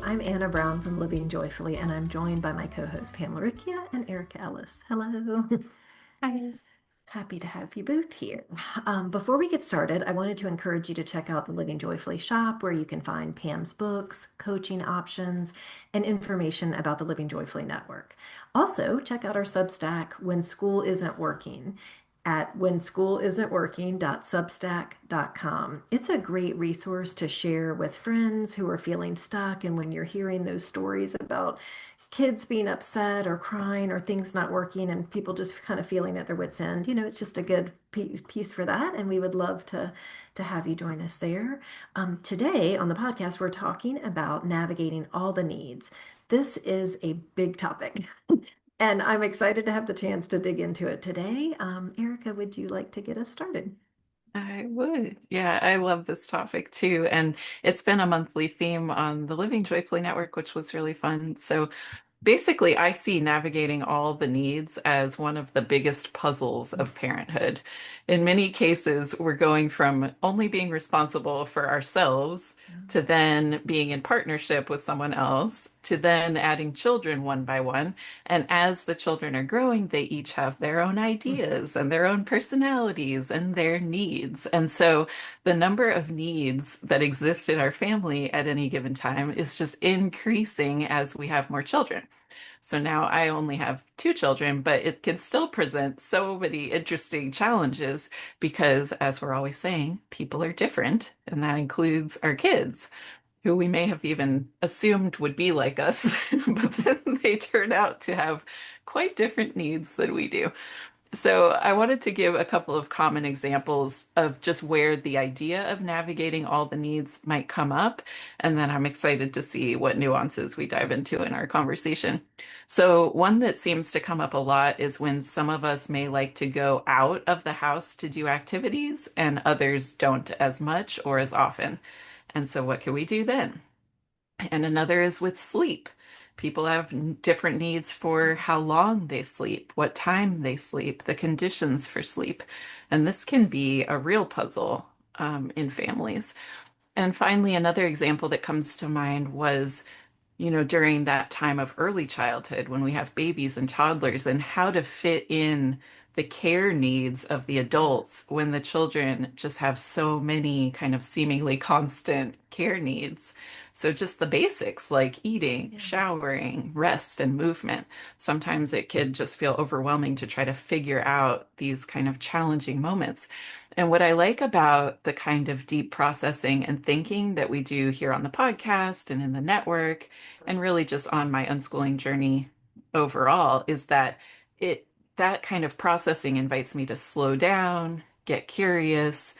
I'm Anna Brown from Living Joyfully, and I'm joined by my co-host Pamela Rickia and Erika Ellis. Hello. Hi. Happy to have you both here. Before we get started, I wanted to encourage you to check out the Living Joyfully shop where you can find Pam's books, coaching options, and information about the Living Joyfully network. Also, check out our Substack When School Isn't Working at whenschool.isn'tworking.substack.com. It's a great resource to share with friends who are feeling stuck, and when you're hearing those stories about kids being upset or crying or things not working and people just kind of feeling at their wits' end, it's just a good piece for that. And we would love to have you join us there. Today on the podcast, we're talking about navigating all the needs. This is a big topic. And I'm excited to have the chance to dig into it today. Erika, would you like to get us started? I would. Yeah, I love this topic too. And it's been a monthly theme on the Living Joyfully Network, which was really fun. So basically, I see navigating all the needs as one of the biggest puzzles of parenthood. In many cases, we're going from only being responsible for ourselves to then being in partnership with someone else to then adding children one by one. And as the children are growing, they each have their own ideas and their own personalities and their needs. And so the number of needs that exist in our family at any given time is just increasing as we have more children. So now I only have two children, but it can still present so many interesting challenges because, as we're always saying, people are different, and that includes our kids, who we may have even assumed would be like us, but then they turn out to have quite different needs than we do. So I wanted to give a couple of common examples of just where the idea of navigating all the needs might come up. And then I'm excited to see what nuances we dive into in our conversation. So one that seems to come up a lot is when some of us may like to go out of the house to do activities and others don't as much or as often. And so what can we do then? And another is with sleep. People have different needs for how long they sleep, what time they sleep, the conditions for sleep. And this can be a real puzzle in families. And finally, another example that comes to mind was during that time of early childhood when we have babies and toddlers and how to fit in the care needs of the adults when the children just have so many kind of seemingly constant care needs. So just the basics like eating, Yeah. showering, rest, and movement. Sometimes it could just feel overwhelming to try to figure out these kind of challenging moments. And what I like about the kind of deep processing and thinking that we do here on the podcast and in the network and really just on my unschooling journey overall is that it that kind of processing invites me to slow down, get curious,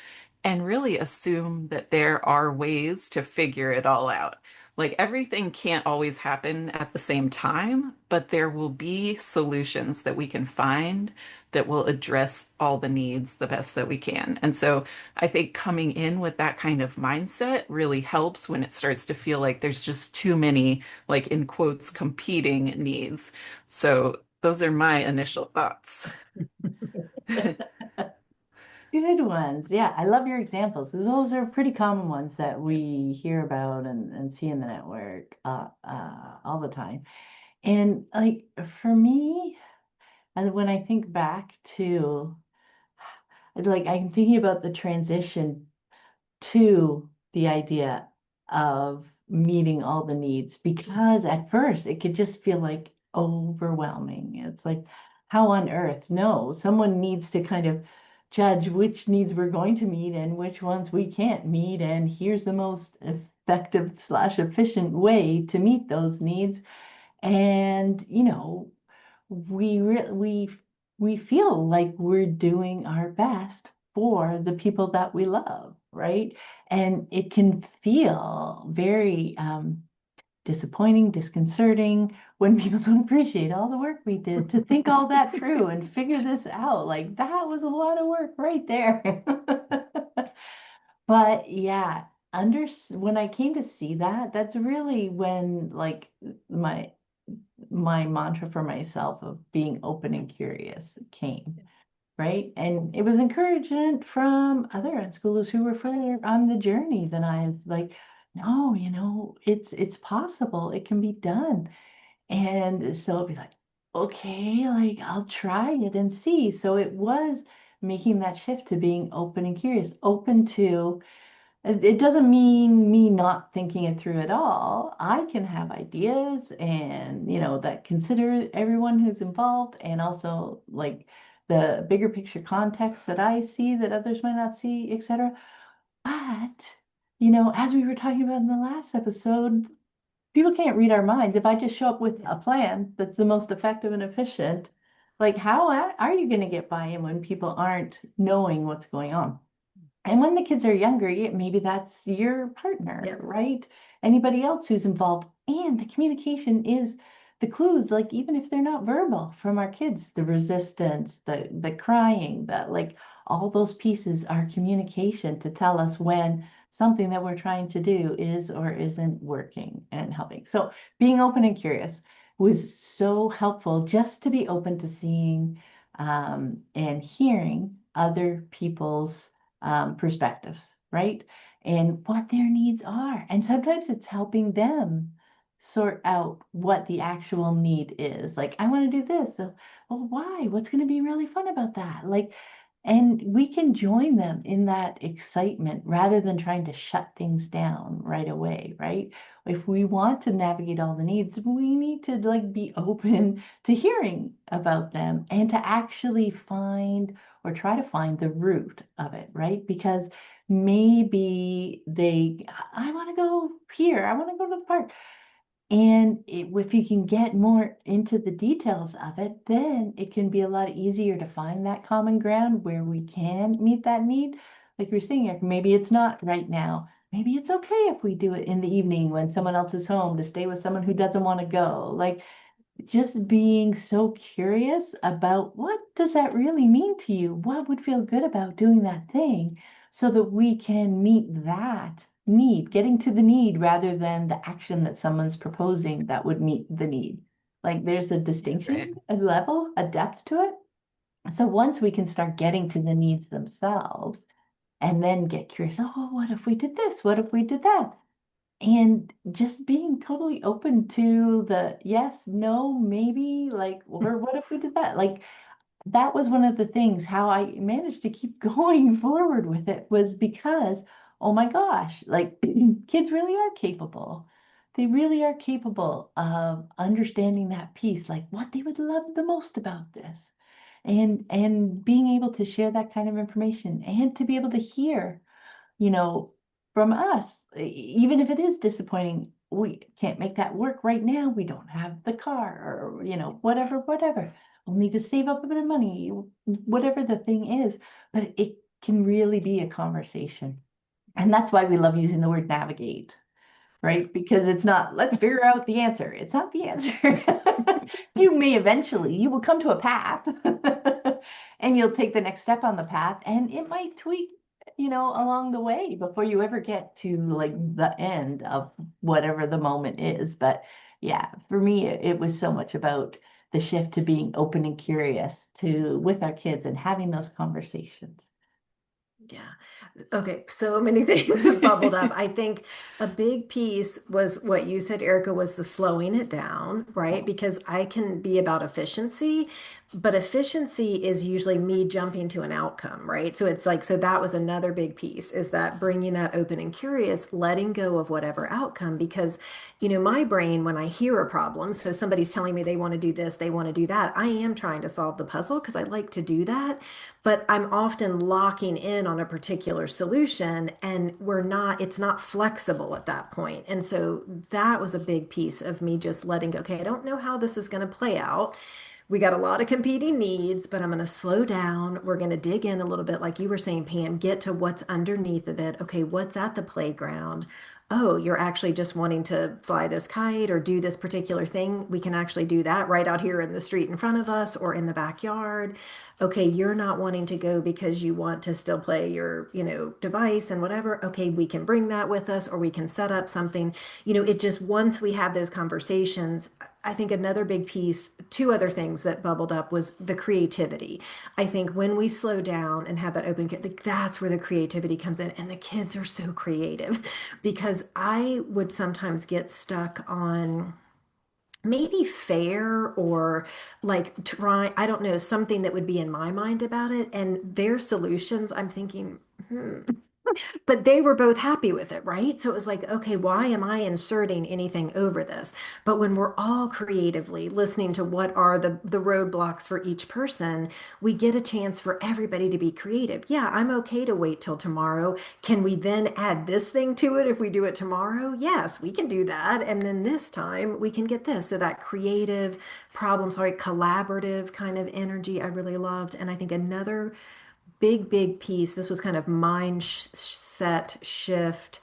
and really assume that there are ways to figure it all out. Like everything can't always happen at the same time, but there will be solutions that we can find that will address all the needs the best that we can. And so I think coming in with that kind of mindset really helps when it starts to feel like there's just too many, like in quotes, competing needs. So those are my initial thoughts. Good ones. Yeah, I love your examples. Those are pretty common ones that we hear about and see in the network all the time. And like for me, and when I think back to like I'm thinking about the transition to the idea of meeting all the needs because at first it could just feel like overwhelming. It's like, how on earth? No, someone needs to kind of judge which needs we're going to meet and which ones we can't meet. And here's the most effective slash efficient way to meet those needs. And, we feel like we're doing our best for the people that we love, right? And it can feel very disappointing, disconcerting when people don't appreciate all the work we did to think all that through and figure this out. Like that was a lot of work right there. But yeah, when I came to see that, that's really when like my my mantra for myself of being open and curious came, right? And it was encouragement from other unschoolers who were further on the journey than I. Like, no, it's possible. It can be done. And so it'd be like, okay, like I'll try it and see. So it was making that shift to being open and curious, open to it doesn't mean me not thinking it through at all. I can have ideas and, that consider everyone who's involved and also like the bigger picture context that I see that others might not see, etc. But, as we were talking about in the last episode, people can't read our minds. If I just show up with Yeah. a plan that's the most effective and efficient, like are you going to get buy-in when people aren't knowing what's going on? And when the kids are younger, yeah, maybe that's your partner, Yep. right? Anybody else who's involved. And the communication is the clues, like even if they're not verbal from our kids, the resistance, the crying, that like all those pieces are communication to tell us when something that we're trying to do is or isn't working and helping. So being open and curious was so helpful just to be open to seeing and hearing other people's perspectives, right? And what their needs are. And sometimes it's helping them sort out what the actual need is. Like, I want to do this. So, well, why? What's going to be really fun about that? Like, and we can join them in that excitement rather than trying to shut things down right away, right? If we want to navigate all the needs, we need to like be open to hearing about them and to actually find or try to find the root of it, right? Because maybe I want to go here, I want to go to the park. And if you can get more into the details of it, then it can be a lot easier to find that common ground where we can meet that need. Like you're saying, Eric, maybe it's not right now. Maybe it's okay if we do it in the evening when someone else is home to stay with someone who doesn't want to go. Like just being so curious about what does that really mean to you? What would feel good about doing that thing so that we can meet that need, getting to the need rather than the action that someone's proposing that would meet the need. Like there's a Yeah. Right. distinction, a level, a depth to it. So once we can start getting to the needs themselves and then get curious, oh, what if we did this? What if we did that? And just being totally open to the yes, no, maybe, like, or what if we did that? Like, that was one of the things how I managed to keep going forward with it was because, oh my gosh, like, kids really are capable. They really are capable of understanding that piece, like what they would love the most about this. And being able to share that kind of information and to be able to hear you know, from us, even if it is disappointing, we can't make that work right now. We don't have the car or, whatever. We'll need to save up a bit of money, whatever the thing is. But it can really be a conversation. And that's why we love using the word navigate, Yeah. right? Because it's not, let's figure out the answer. It's not the answer. You may eventually, you will come to a path and you'll take the next step on the path and it might tweak, along the way before you ever get to like the end of whatever the moment is. But yeah, for me, it was so much about the shift to being open and curious to with our kids and having those conversations. Yeah. Okay. So many things have bubbled up. I think a big piece was what you said, Erica, was the slowing it down, right? Oh, Because I can be about efficiency, but efficiency is usually me jumping to an outcome, right? So it's like, so that was another big piece is that bringing that open and curious, letting go of whatever outcome. Because, my brain, when I hear a problem, so somebody's telling me they want to do this, they want to do that, I am trying to solve the puzzle because I like to do that, but I'm often locking in on a particular solution and it's not flexible at that point. And so that was a big piece of me just letting go. Okay, I don't know how this is going to play out. We got a lot of competing needs, but I'm going to slow down. We're going to dig in a little bit, like you were saying, Pam, get to what's underneath of it. Okay, what's at the playground? Oh, you're actually just wanting to fly this kite or do this particular thing. We can actually do that right out here in the street in front of us or in the backyard. Okay, you're not wanting to go because you want to still play your, device and whatever. Okay, we can bring that with us or we can set up something. It just once we have those conversations, I think another big piece, two other things that bubbled up was the creativity. I think when we slow down and have that like, that's where the creativity comes in. And the kids are so creative because I would sometimes get stuck on maybe fair or like try, I don't know, something that would be in my mind about it. And their solutions, I'm thinking, hmm. But they were both happy with it, right? So it was like, okay, why am I inserting anything over this? But when we're all creatively listening to what are the roadblocks for each person, we get a chance for everybody to be creative. Yeah, I'm okay to wait till tomorrow. Can we then add this thing to it if we do it tomorrow? Yes, we can do that. And then this time we can get this. So that creative problem solving, collaborative kind of energy I really loved. And I think another big piece, this was kind of mindset shift,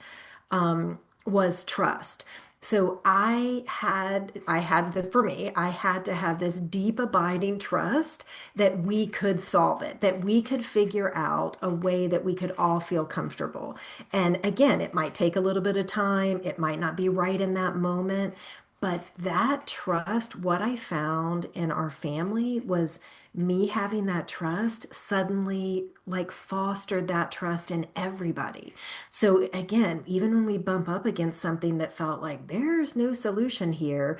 was trust. So for me, I had to have this deep abiding trust that we could solve it, that we could figure out a way that we could all feel comfortable. And again, it might take a little bit of time. It might not be right in that moment, but that trust, what I found in our family was me having that trust suddenly like fostered that trust in everybody. So again, even when we bump up against something that felt like there's no solution here,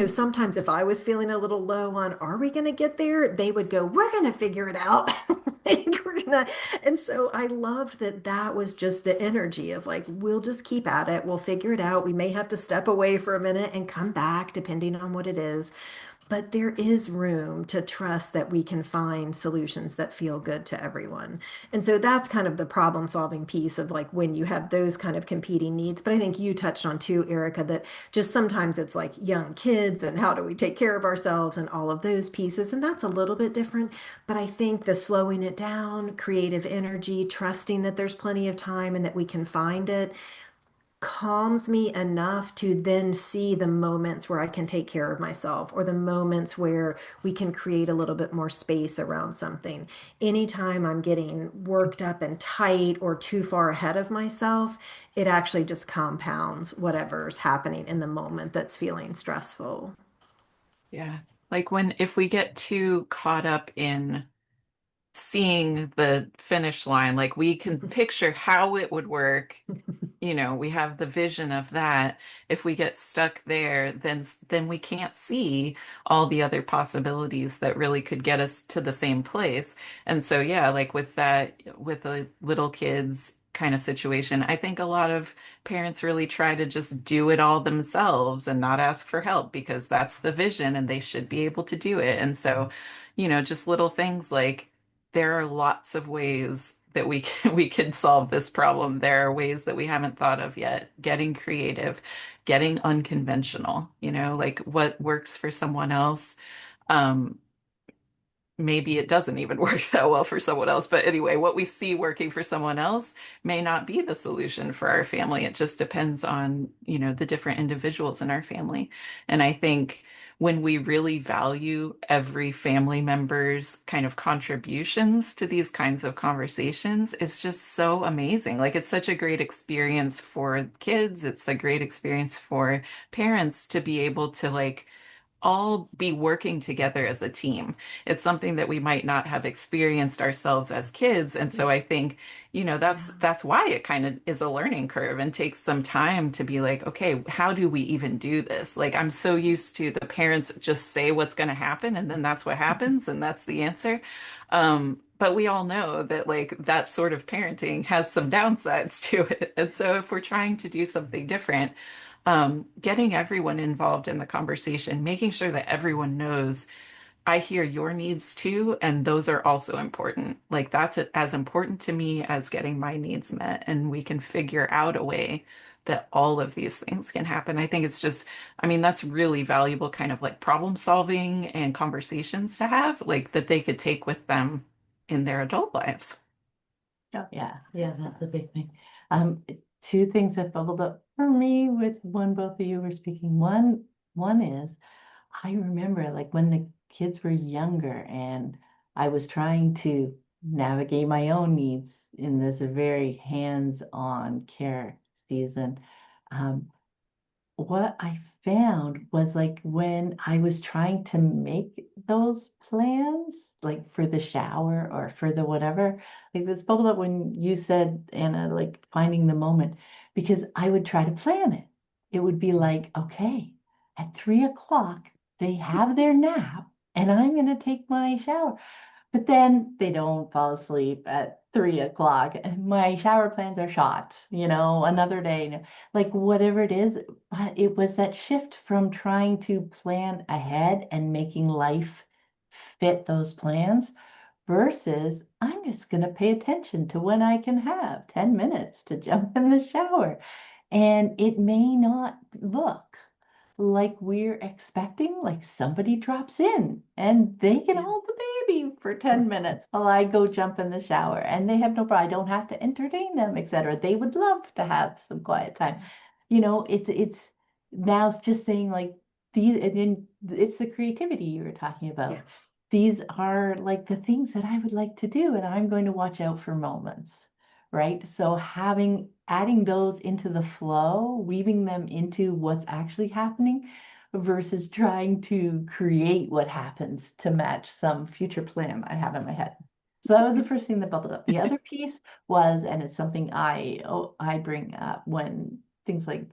sometimes if I was feeling a little low on, are we going to get there? They would go, we're going to figure it out. And so I loved that that was just the energy of like, we'll just keep at it. We'll figure it out. We may have to step away for a minute and come back depending on what it is. But there is room to trust that we can find solutions that feel good to everyone. And so that's kind of the problem solving piece of like when you have those kind of competing needs. But I think you touched on too, Erica, that just sometimes it's like young kids and how do we take care of ourselves and all of those pieces. And that's a little bit different. But I think the slowing it down, creative energy, trusting that there's plenty of time and that we can find it calms me enough to then see the moments where I can take care of myself or the moments where we can create a little bit more space around something. Anytime I'm getting worked up and tight or too far ahead of myself, it actually just compounds whatever's happening in the moment that's feeling stressful. Yeah. Like when if we get too caught up in seeing the finish line, like we can picture how it would work, we have the vision of that. If we get stuck there, then we can't see all the other possibilities that really could get us to the same place. And so yeah, like with that, with the little kids kind of situation, I think a lot of parents really try to just do it all themselves and not ask for help because that's the vision and they should be able to do it. And so, just little things like there are lots of ways that we can solve this problem. There are ways that we haven't thought of yet. Getting creative, getting unconventional, like what works for someone else. Um, Maybe it doesn't even work that well for someone else. But anyway, what we see working for someone else may not be the solution for our family. It just depends on, the different individuals in our family. And I think when we really value every family member's kind of contributions to these kinds of conversations, it's just so amazing. Like it's such a great experience for kids. It's a great experience for parents to be able to like all be working together as a team. It's something that we might not have experienced ourselves as kids. And so I think, Yeah. that's why it kind of is a learning curve and takes some time to be like, okay, how do we even do this? Like I'm so used to the parents just say what's going to happen and then that's what happens and that's the answer. But we all know that like that sort of parenting has some downsides to it. And so if we're trying to do something different, getting everyone involved in the conversation, making sure that everyone knows I hear your needs too, and those are also important. Like that's as important to me as getting my needs met, and we can figure out a way that all of these things can happen. I think it's just, I mean, that's really valuable kind of like problem solving and conversations to have, like that they could take with them in their adult lives. Oh, yeah, yeah, that's a big thing. Two things that bubbled up for me with when both of you were speaking. One is I remember like when the kids were younger and I was trying to navigate my own needs in this very hands-on care season. Um, what I found was like when I was trying to make those plans, like for the shower or for the whatever, like this bubbled up when you said, Anna, like finding the moment, because I would try to plan it. It would be like, okay, at 3 o'clock, they have their nap and I'm going to take my shower. But then they don't fall asleep at 3 o'clock. And my shower plans are shot, another day, like whatever it is. But it was that shift from trying to plan ahead and making life fit those plans versus I'm just going to pay attention to when I can have 10 minutes to jump in the shower. And it may not look like we're expecting, like somebody drops in and they can Yeah. hold the baby for 10 minutes while I go jump in the shower and they have no problem. I don't have to entertain them, etc. They would love to have some quiet time. It's now it's just saying like these, and then it's the creativity you were talking Yeah. about. These are like the things that I would like to do, and I'm going to watch out for moments, right? So adding those into the flow, weaving them into what's actually happening versus trying to create what happens to match some future plan I have in my head. So that was the first thing that bubbled up. The other piece was, and it's something I bring up when things like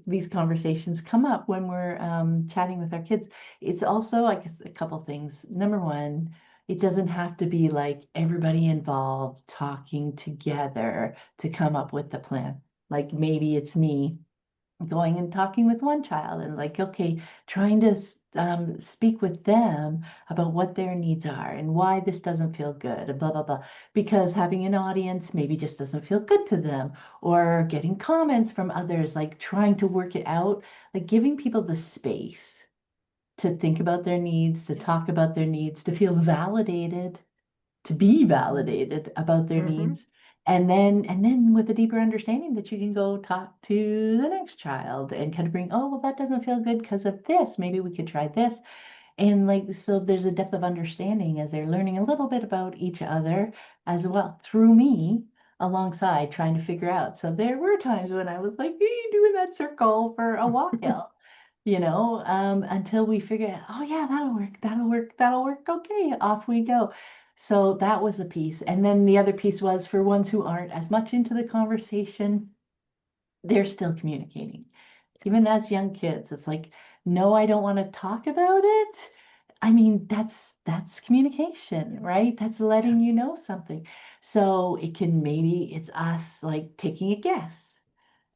these conversations come up when we're chatting with our kids. It's also, I guess, a couple things. Number one, it doesn't have to be like everybody involved talking together to come up with the plan. Like maybe it's me going and talking with one child and like, okay, trying to speak with them about what their needs are and why this doesn't feel good and blah, blah, blah. Because having an audience maybe just doesn't feel good to them or getting comments from others, like trying to work it out, like giving people the space to think about their needs, to Yeah. talk about their needs, to feel validated, to be validated about their Mm-hmm. needs. And then with a deeper understanding that you can go talk to the next child and kind of bring, oh, well, that doesn't feel good because of this. Maybe we could try this. And like, so there's a depth of understanding as they're learning a little bit about each other as well through me alongside trying to figure out. So there were times when I was like, doing that circle for a while, until we figure out, oh yeah, that'll work, that'll work, that'll work. Okay, off we go. So that was the piece. And then the other piece was for ones who aren't as much into the conversation, they're still communicating. Even as young kids, it's like, no, I don't want to talk about it. I mean, that's communication, Yeah. right? That's Yeah. letting you know something. So maybe it's us like taking a guess,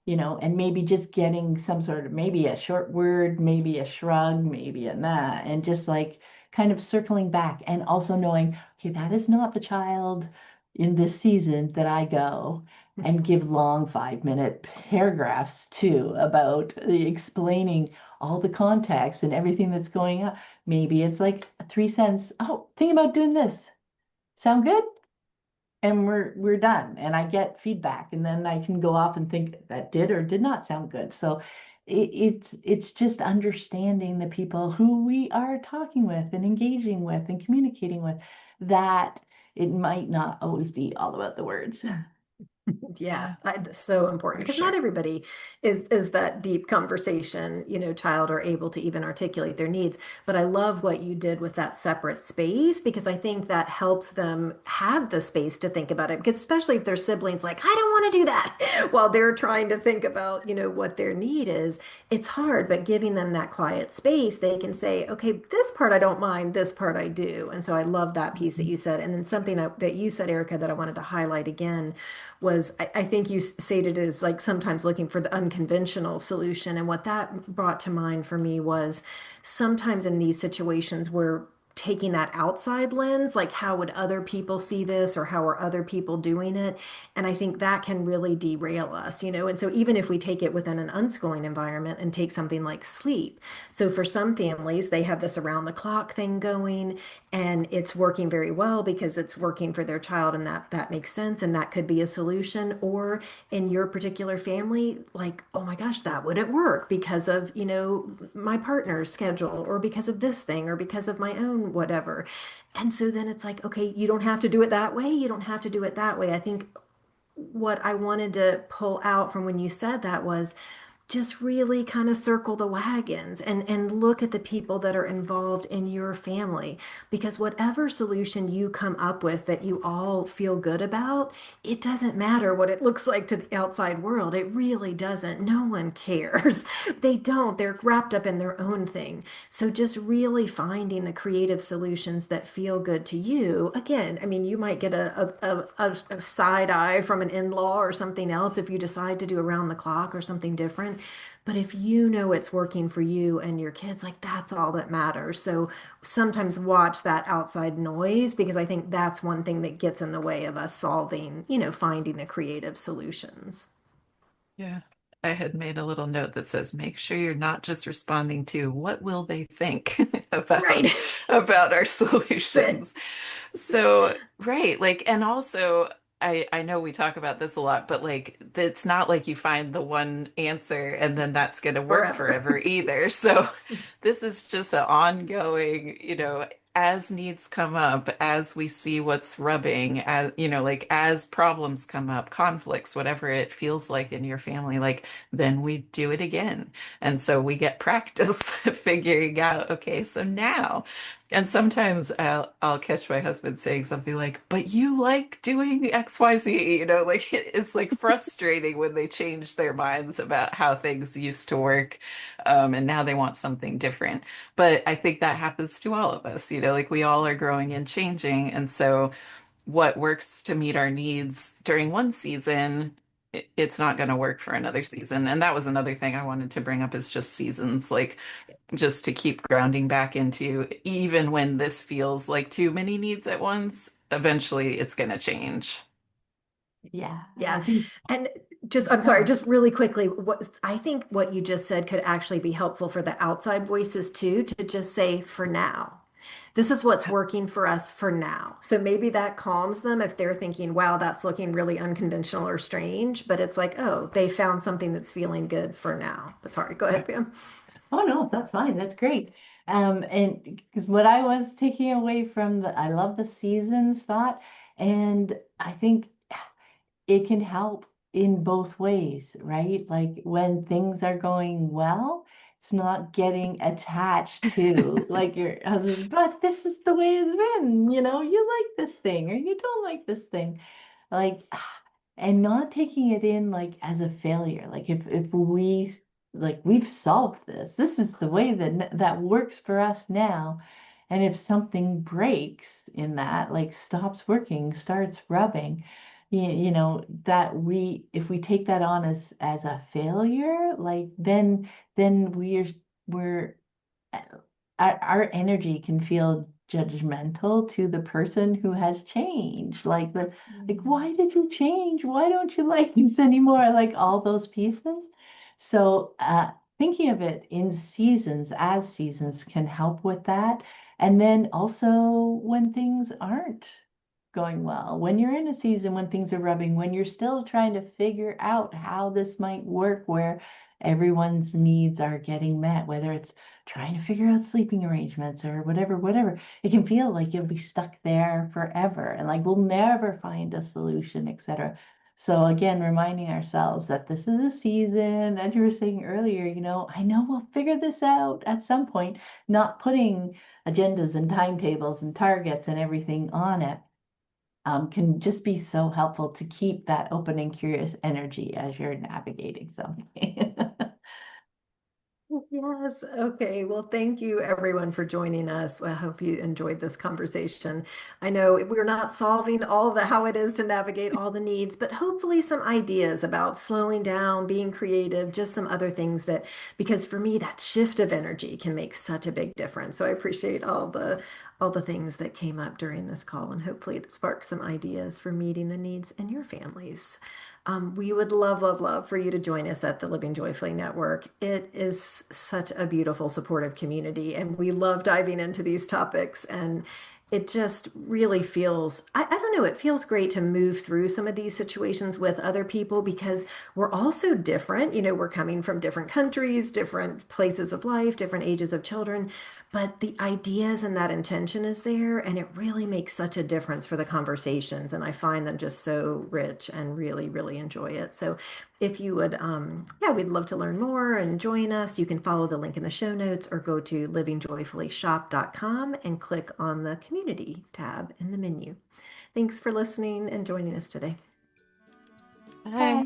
and maybe just getting some sort of maybe a short word, maybe a shrug, maybe a nah, and just like kind of circling back and also knowing, okay, that is not the child in this season that I go and give long 5-minute paragraphs to about explaining all the context and everything that's going on. Maybe it's like a 3 cents. Oh, think about doing this. Sound good? And we're done and I get feedback and then I can go off and think that did or did not sound good. So it's just understanding the people who we are talking with and engaging with and communicating with, that it might not always be all about the words. Yes, Yeah, so important for because not sure. everybody is that deep conversation, child or able to even articulate their needs. But I love what you did with that separate space because I think that helps them have the space to think about it. Because especially if their siblings like, I don't want to do that while they're trying to think about, what their need is, it's hard. But giving them that quiet space, they can say, okay, this part I don't mind, this part I do. And so I love that piece that Mhm. you said. And then something that you said, Erica, that I wanted to highlight again was I think you stated it as like sometimes looking for the unconventional solution. And what that brought to mind for me was sometimes in these situations where taking that outside lens, like how would other people see this or how are other people doing it? And I think that can really derail us, And so even if we take it within an unschooling environment and take something like sleep. So for some families, they have this around the clock thing going and it's working very well because it's working for their child and that makes sense and that could be a solution. Or in your particular family, like, oh my gosh, that wouldn't work because of, my partner's schedule or because of this thing or because of my own whatever. And so then it's like, okay, you don't have to do it that way. You don't have to do it that way. I think what I wanted to pull out from when you said that was just really kind of circle the wagons and look at the people that are involved in your family. Because whatever solution you come up with that you all feel good about, it doesn't matter what it looks like to the outside world. It really doesn't. No one cares. They don't. They're wrapped up in their own thing. So just really finding the creative solutions that feel good to you. Again, I mean, you might get a side eye from an in-law or something else if you decide to do around the clock or something different. But if you know it's working for you and your kids, like that's all that matters. So sometimes watch that outside noise because I think that's one thing that gets in the way of us solving, finding the creative solutions. Yeah. I had made a little note that says, make sure you're not just responding to what will they think Right. about our That's it. solutions. So, right, like, and also I know we talk about this a lot, but like it's not like you find the one answer and then that's going to work Forever. forever either. So, this is just an ongoing, as needs come up, as we see what's rubbing, as like as problems come up, conflicts, whatever it feels like in your family, like then we do it again. And so we get practice figuring out, okay, so now. And sometimes I'll catch my husband saying something like, but you like doing XYZ, like it's like frustrating when they change their minds about how things used to work, and now they want something different. But I think that happens to all of us, like we all are growing and changing. And so what works to meet our needs during one season, it's not going to work for another season. And that was another thing I wanted to bring up is just seasons, like just to keep grounding back into even when this feels like too many needs at once, eventually it's going to change. Yeah, I Yeah. think, And I'm sorry, oh, just really quickly, I think what you just said could actually be helpful for the outside voices too, to just say for now. This is what's working for us for now. So maybe that calms them if they're thinking, wow, that's looking really unconventional or strange. But it's like, oh, they found something that's feeling good for now. But sorry, go ahead, Pam. oh no, that's fine. That's great. And because what I was taking away from I love the seasons thought, and I think it can help in both ways, right? Like when things are going well, it's not getting attached to like your husband, but this is the way it's been, you like this thing or you don't like this thing. Like and not taking it in like as a failure. Like if we like we've solved this. This is the way that works for us now. And if something breaks in that, like stops working, starts rubbing, that if we take that on as a failure, like then we're our energy can feel judgmental to the person who has changed. Like why did you change? Why don't you like this anymore? Like all those pieces. So thinking of it in seasons as seasons can help with that. And then also when things aren't going well, when you're in a season when things are rubbing, when you're still trying to figure out how this might work, where everyone's needs are getting met, whether it's trying to figure out sleeping arrangements or whatever, it can feel like you'll be stuck there forever and like we'll never find a solution, etc. So again, reminding ourselves that this is a season, as you were saying earlier, I know we'll figure this out at some point, not putting agendas and timetables and targets and everything on it can just be so helpful to keep that open and curious energy as you're navigating something. Yes. Okay. Well, thank you everyone for joining us. I hope you enjoyed this conversation. I know we're not solving all the how it is to navigate all the needs, but hopefully some ideas about slowing down, being creative, just some other things because for me, that shift of energy can make such a big difference. So I appreciate all the things that came up during this call, and hopefully it sparks some ideas for meeting the needs in your families. We would love, love, love for you to join us at the Living Joyfully Network. It is such a beautiful, supportive community, and we love diving into these topics. And it just really feels, I don't know, it feels great to move through some of these situations with other people because we're all so different. We're coming from different countries, different places of life, different ages of children, but the ideas and that intention is there, and it really makes such a difference for the conversations. And I find them just so rich and really, really enjoy it. So if you would, yeah, we'd love to learn more and join us. You can follow the link in the show notes or go to livingjoyfullyshop.com and click on the community tab in the menu. Thanks for listening and joining us today. Bye. Bye.